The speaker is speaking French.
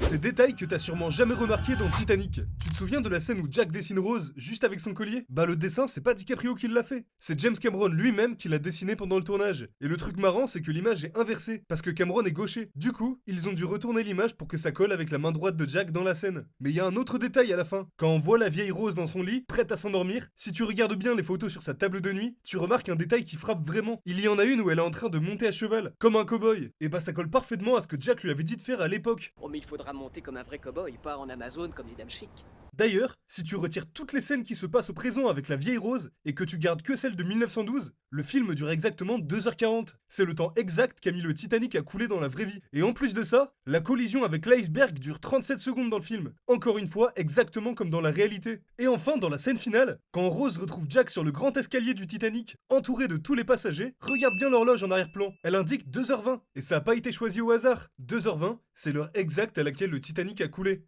Ces détails que t'as sûrement jamais remarqué dans Titanic. Tu te souviens de la scène où Jack dessine Rose juste avec son collier? Bah le dessin c'est pas DiCaprio qui l'a fait, c'est James Cameron lui-même qui l'a dessiné pendant le tournage. Et le truc marrant c'est que l'image est inversée, parce que Cameron est gaucher. Du coup, ils ont dû retourner l'image pour que ça colle avec la main droite de Jack dans la scène. Mais il y a un autre détail à la fin. Quand on voit la vieille Rose dans son lit, prête à s'endormir, si tu regardes bien les photos sur sa table de nuit, tu remarques un détail qui frappe vraiment. Il y en a une où elle est en train de monter à cheval, comme un cow-boy. Et bah ça colle parfaitement à ce que Jack lui avait dit de faire à l'époque. Oh mais il faudra monter comme un vrai cow-boy, pas en Amazon comme les dames chic. D'ailleurs, si tu retires toutes les scènes qui se passent au présent avec la vieille Rose et que tu gardes que celle de 1912, le film dure exactement 2h40. C'est le temps exact qu'a mis le Titanic à couler dans la vraie vie. Et en plus de ça, la collision avec l'iceberg dure 37 secondes dans le film. Encore une fois, exactement comme dans la réalité. Et enfin, dans la scène finale, quand Rose retrouve Jack sur le grand escalier du Titanic, entouré de tous les passagers, regarde bien l'horloge en arrière-plan. Elle indique 2h20. Et ça n'a pas été choisi au hasard. 2h20, c'est l'heure exacte à laquelle le Titanic a coulé.